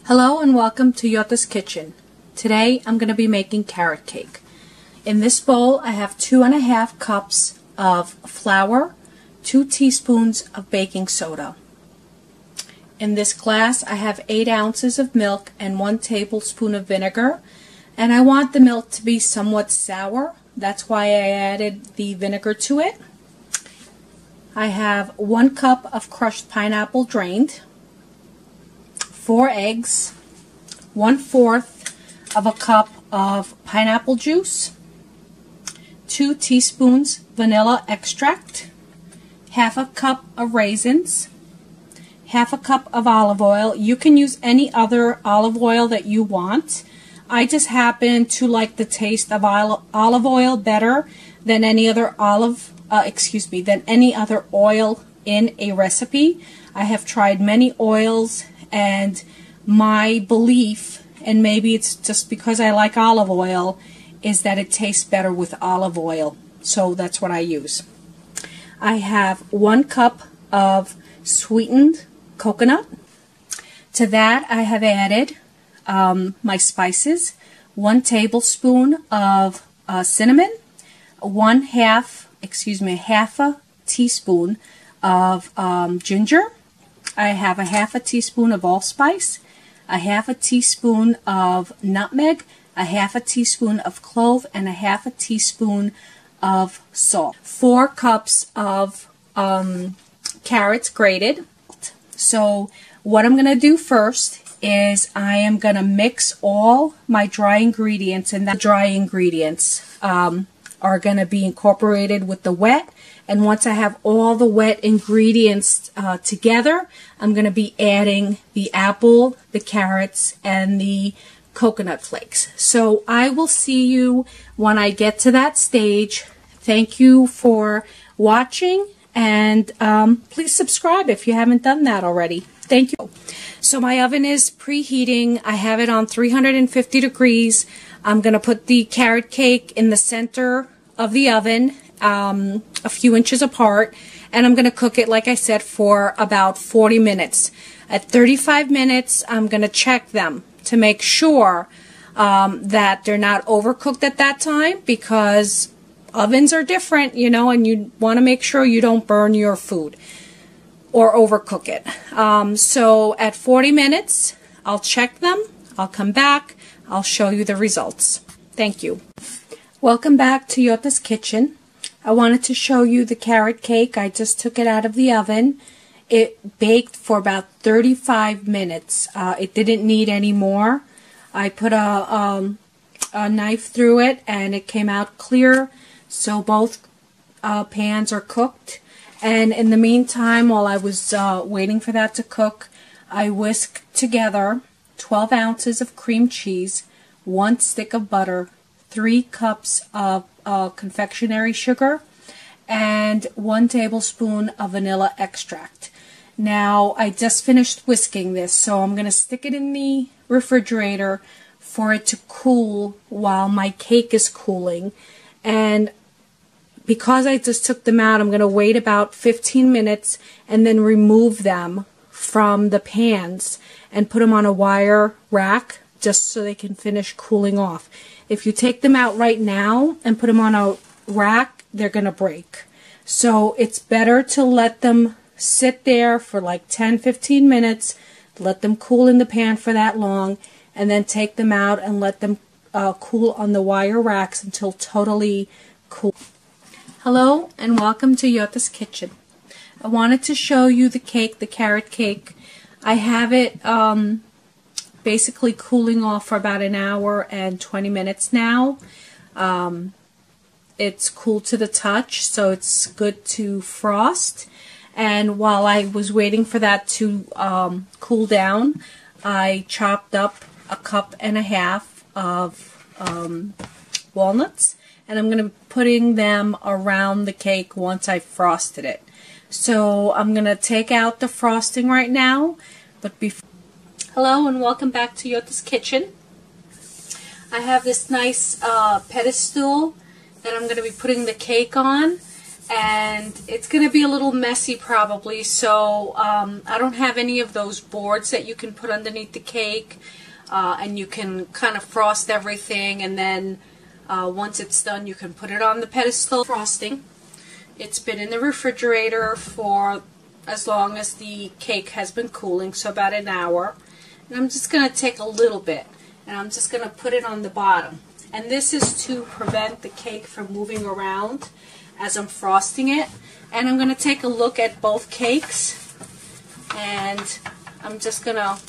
Hello and welcome to Yota's Kitchen. Today I'm going to be making carrot cake. In this bowl I have 2½ cups of flour, 2 teaspoons of baking soda. In this glass I have 8 ounces of milk and 1 tablespoon of vinegar, and I want the milk to be somewhat sour. That's why I added the vinegar to it. I have 1 cup of crushed pineapple drained, 4 eggs, 1/4 of a cup of pineapple juice, 2 teaspoons vanilla extract, half a cup of raisins, half a cup of olive oil. You can use any other olive oil that you want. I just happen to like the taste of olive oil better than any other than any other oil in a recipe. I have tried many oils, and my belief, and maybe it's just because I like olive oil, is that it tastes better with olive oil. So that's what I use. I have 1 cup of sweetened coconut. To that I have added my spices, 1 tablespoon of cinnamon, half a teaspoon of ginger. I have a half a teaspoon of allspice, a half a teaspoon of nutmeg, a half a teaspoon of clove, and a half a teaspoon of salt. 4 cups of carrots grated. So what I'm going to do first is I am going to mix all my dry ingredients, and the dry ingredients are going to be incorporated with the wet. And once I have all the wet ingredients together, I'm going to be adding the apple, the carrots, and the coconut flakes. So I will see you when I get to that stage. Thank you for watching, and please subscribe if you haven't done that already. Thank you. So my oven is preheating. I have it on 350 degrees. I'm going to put the carrot cake in the center of the oven, a few inches apart, and I'm going to cook it, like I said, for about 40 minutes. At 35 minutes, I'm going to check them to make sure that they're not overcooked at that time, because ovens are different, you know, and you want to make sure you don't burn your food or overcook it. So at 40 minutes, I'll check them, I'll come back, I'll show you the results. Thank you. Welcome back to Yota's Kitchen. I wanted to show you the carrot cake. I just took it out of the oven. It baked for about 35 minutes. It didn't need any more. I put a knife through it, and it came out clear. So both pans are cooked. And in the meantime, while I was waiting for that to cook, I whisked together 12 ounces of cream cheese, 1 stick of butter, 3 cups of confectionery sugar, and 1 tablespoon of vanilla extract. Now, I just finished whisking this, so I'm going to stick it in the refrigerator for it to cool while my cake is cooling. And because I just took them out, I'm going to wait about 15 minutes and then remove them from the pans and put them on a wire rack just so they can finish cooling off. If you take them out right now and put them on a rack, they're going to break. So it's better to let them sit there for like 10-15 minutes, let them cool in the pan for that long, and then take them out and let them cool on the wire racks until totally cool. Hello and welcome to Yota's Kitchen. I wanted to show you the cake, the carrot cake. I have it basically cooling off for about 1 hour and 20 minutes now. It's cool to the touch, so it's good to frost. And while I was waiting for that to cool down, I chopped up 1.5 cups of walnuts, and I'm going to be putting them around the cake once I've frosted it. So I'm going to take out the frosting right now, but before... Hello and welcome back to Yota's Kitchen. I have this nice pedestal that I'm going to be putting the cake on, and it's going to be a little messy probably, so I don't have any of those boards that you can put underneath the cake, and you can kind of frost everything, and then once it's done you can put it on the pedestal. Frosting. It's been in the refrigerator for as long as the cake has been cooling, so about an hour. And I'm just going to take a little bit and I'm just going to put it on the bottom. And this is to prevent the cake from moving around as I'm frosting it. And I'm going to take a look at both cakes, and I'm just going to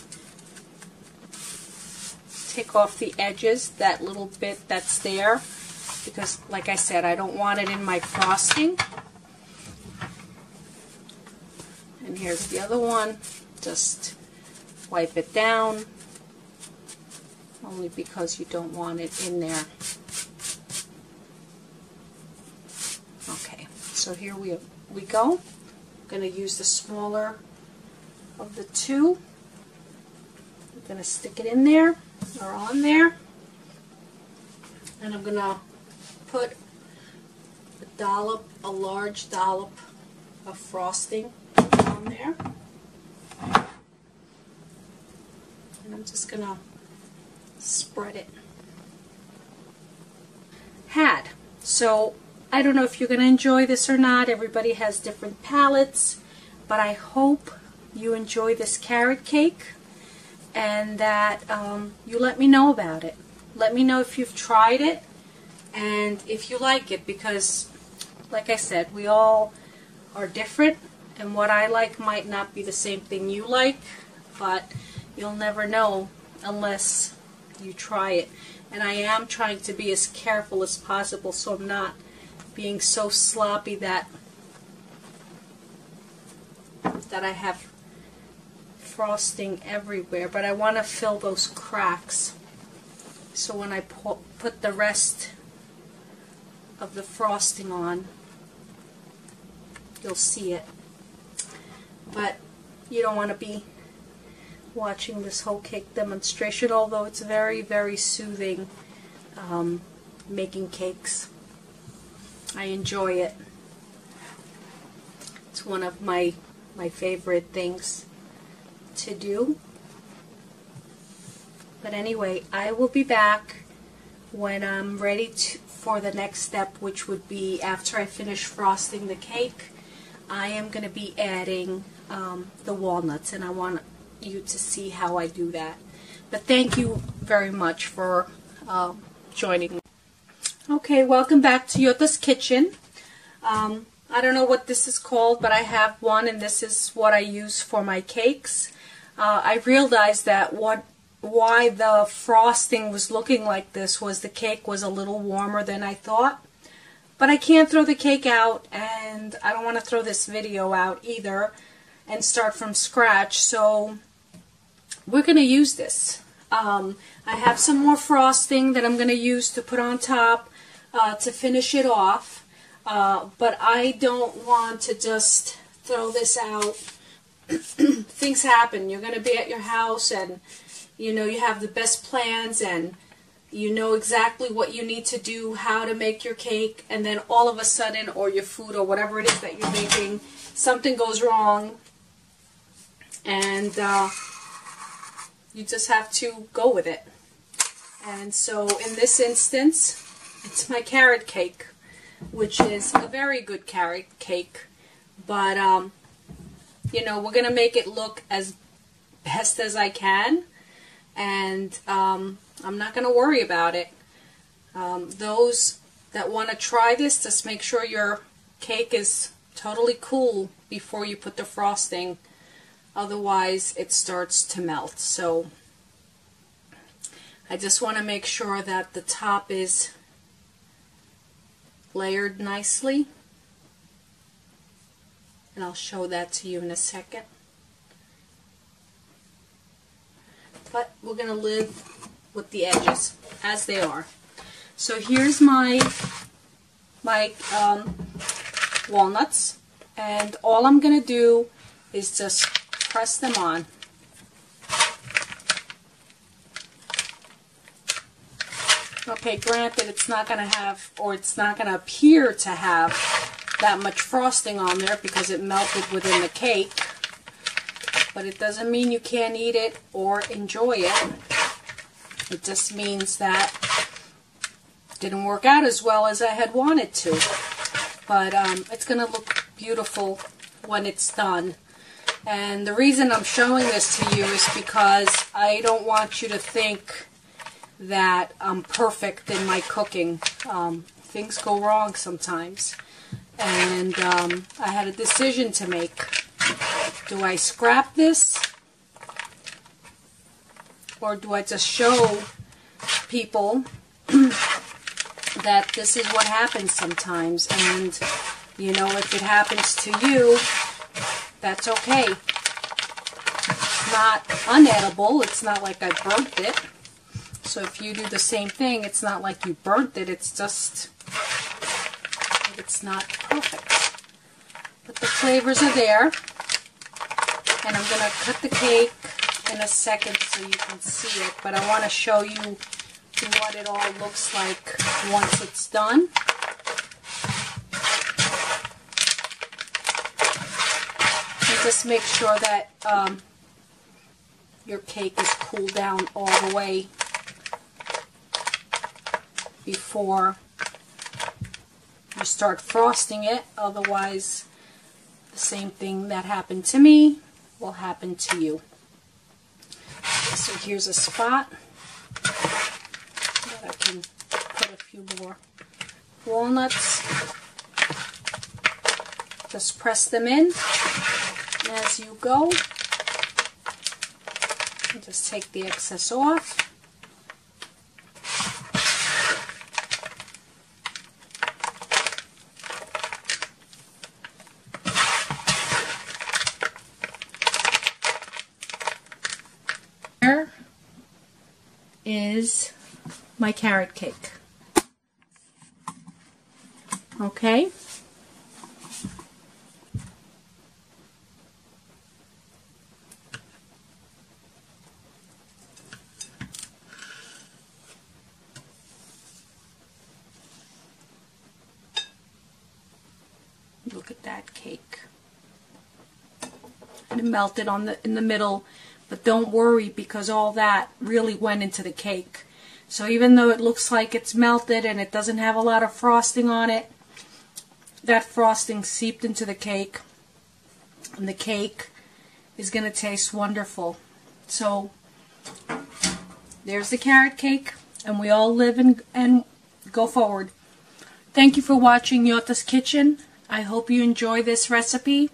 take off the edges, that little bit that's there, because like I said, I don't want it in my frosting. And here's the other one. Just wipe it down, only because you don't want it in there. Okay, so here we go. I'm going to use the smaller of the two. I'm going to stick it in there, or on there, and I'm going to put a large dollop of frosting on there. And I'm just going to spread it. So I don't know if you're going to enjoy this or not. Everybody has different palates, but I hope you enjoy this carrot cake, and that you let me know about it. Let me know if you've tried it and if you like it, because like I said, we all are different, and what I like might not be the same thing you like, but you'll never know unless you try it. And I am trying to be as careful as possible, so I'm not being so sloppy that I have frosting everywhere. But I want to fill those cracks, so when I put the rest of the frosting on, you'll see it. But you don't want to be watching this whole cake demonstration, although it's very, very soothing making cakes. I enjoy it. It's one of my favorite things to do. But anyway, I will be back when I'm ready for the next step, which would be after I finish frosting the cake. I am going to be adding the walnuts, and I want you to see how I do that. But thank you very much for joining me. Okay, welcome back to Yo-taskitchen. I don't know what this is called, but I have one, and this is what I use for my cakes. I realized that why the frosting was looking like this was the cake was a little warmer than I thought. But I can't throw the cake out, and I don't want to throw this video out either and start from scratch, so we're going to use this. I have some more frosting that I'm going to use to put on top to finish it off, but I don't want to just throw this out. Things happen. You're going to be at your house, and you know you have the best plans, and you know exactly what you need to do, how to make your cake, and then all of a sudden, or your food, or whatever it is that you're making, something goes wrong, and you just have to go with it. And so in this instance, it's my carrot cake, which is a very good carrot cake, but you know, we're going to make it look as best as I can, and I'm not going to worry about it. Those that want to try this, just make sure your cake is totally cool before you put the frosting, otherwise it starts to melt. So I just want to make sure that the top is layered nicely, and I'll show that to you in a second. But we're going to live with the edges as they are. So here's my walnuts, and all I'm going to do is just press them on. Okay, granted it's not going to have, or it's not going to appear to have that much frosting on there because it melted within the cake. But it doesn't mean you can't eat it or enjoy it. It just means that it didn't work out as well as I had wanted to. But it's going to look beautiful when it's done. And the reason I'm showing this to you is because I don't want you to think that I'm perfect in my cooking. Things go wrong sometimes. And I had a decision to make. Do I scrap this? Or do I just show people that this is what happens sometimes? And, you know, if it happens to you, that's okay. It's not unedible. It's not like I burnt it. So if you do the same thing, it's not like you burnt it. It's just, it's not perfect. But the flavors are there. And I'm going to cut the cake in a second so you can see it. But I want to show you what it all looks like once it's done. And just make sure that your cake is cooled down all the way before you start frosting it. Otherwise, the same thing that happened to me will happen to you. So here's a spot that I can put a few more walnuts. Just press them in as you go. And just take the excess off. Here is my carrot cake. Okay. Look at that cake. And it melted in the middle. But don't worry, because all that really went into the cake. So even though it looks like it's melted and it doesn't have a lot of frosting on it, that frosting seeped into the cake. And the cake is going to taste wonderful. So there's the carrot cake. And we all live and go forward. Thank you for watching Yota's Kitchen. I hope you enjoy this recipe.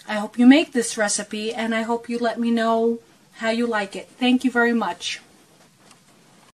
I hope you make this recipe, and I hope you let me know how you like it. Thank you very much.